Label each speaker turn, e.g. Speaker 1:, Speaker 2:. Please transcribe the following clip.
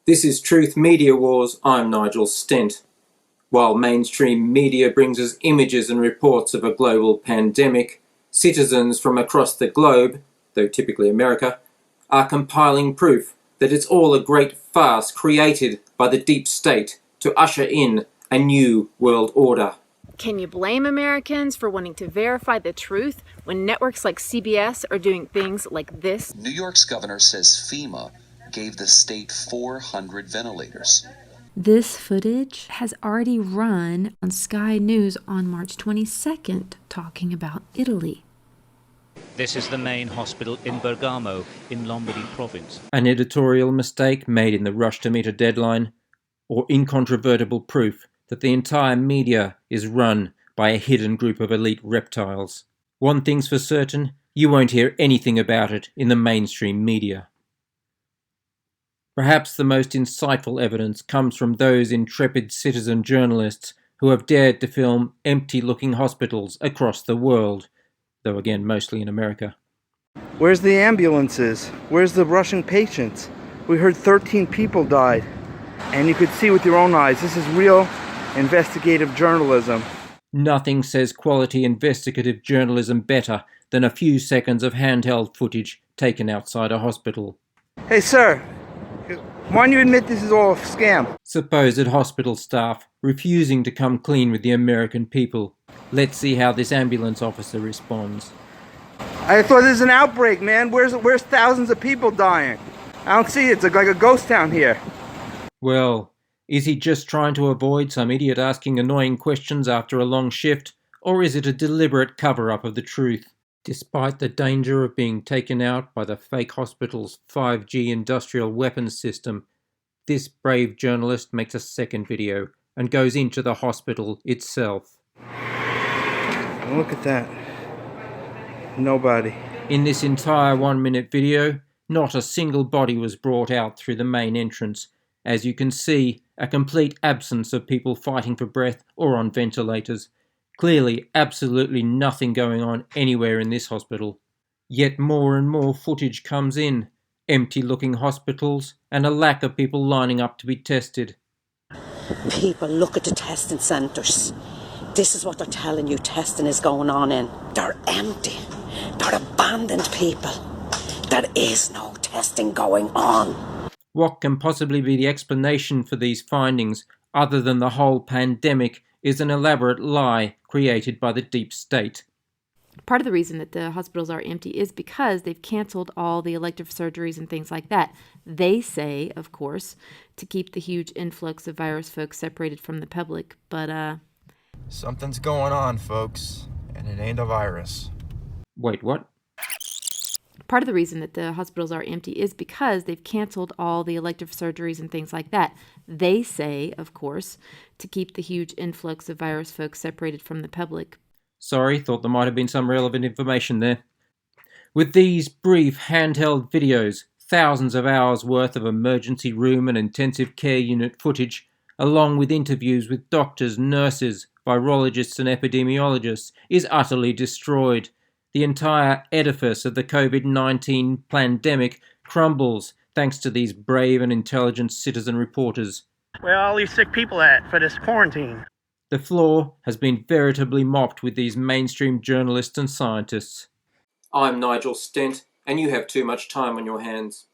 Speaker 1: This is Truth Media Wars. I'm Nigel Stent. While mainstream media brings us images and reports of a global pandemic, citizens from across the globe, though typically America, are compiling proof that it's all a great farce created by the deep state to usher in a new world order.
Speaker 2: Can you blame Americans for wanting to verify the truth when networks like CBS are doing things like this?
Speaker 3: New York's governor says FEMA gave the state 400 ventilators.
Speaker 4: This footage has already run on Sky News on March 22nd, talking about Italy.
Speaker 5: This is the main hospital in Bergamo, in Lombardy province.
Speaker 1: An editorial mistake made in the rush to meet a deadline, or incontrovertible proof that the entire media is run by a hidden group of elite reptiles. One thing's for certain, you won't hear anything about it in the mainstream media. Perhaps the most insightful evidence comes from those intrepid citizen journalists who have dared to film empty-looking hospitals across the world, though again mostly in America.
Speaker 6: Where's the ambulances? Where's the rushing patients? We heard 13 people died. And you could see with your own eyes, this is real investigative journalism.
Speaker 1: Nothing says quality investigative journalism better than a few seconds of handheld footage taken outside a hospital.
Speaker 6: Hey sir, why don't you admit this is all a scam?
Speaker 1: Supposed hospital staff refusing to come clean with the American people. Let's see how this ambulance officer responds.
Speaker 6: I thought this was an outbreak, man. Where's thousands of people dying? I don't see it. It's like a ghost town here.
Speaker 1: Well, is he just trying to avoid some idiot asking annoying questions after a long shift, or is it a deliberate cover-up of the truth? Despite the danger of being taken out by the fake hospital's 5G industrial weapons system, this brave journalist makes a second video and goes into the hospital itself.
Speaker 6: Look at that. Nobody.
Speaker 1: In this entire 1-minute video, not a single body was brought out through the main entrance. As you can see, a complete absence of people fighting for breath or on ventilators. Clearly, absolutely nothing going on anywhere in this hospital. Yet more and more footage comes in. Empty-looking hospitals and a lack of people lining up to be tested.
Speaker 7: People look at the testing centres. This is what they're telling you testing is going on in. They're empty. They're abandoned people. There is no testing going on.
Speaker 1: What can possibly be the explanation for these findings, other than the whole pandemic is an elaborate lie created by the deep state?
Speaker 4: Part of the reason that the hospitals are empty is because they've canceled all the elective surgeries and things like that. They say, of course, to keep the huge influx of virus folks separated from the public, but
Speaker 8: something's going on, folks, and it ain't a virus.
Speaker 1: Wait, what?
Speaker 4: Part of the reason that the hospitals are empty is because they've canceled all the elective surgeries and things like that. They say, of course, to keep the huge influx of virus folks separated from the public.
Speaker 1: Sorry, thought there might have been some relevant information there. With these brief handheld videos, thousands of hours worth of emergency room and intensive care unit footage, along with interviews with doctors, nurses, virologists and epidemiologists, is utterly destroyed. The entire edifice of the COVID-19 pandemic crumbles thanks to these brave and intelligent citizen reporters.
Speaker 9: Where are all these sick people at for this quarantine?
Speaker 1: The floor has been veritably mopped with these mainstream journalists and scientists. I'm Nigel Stent, and you have too much time on your hands.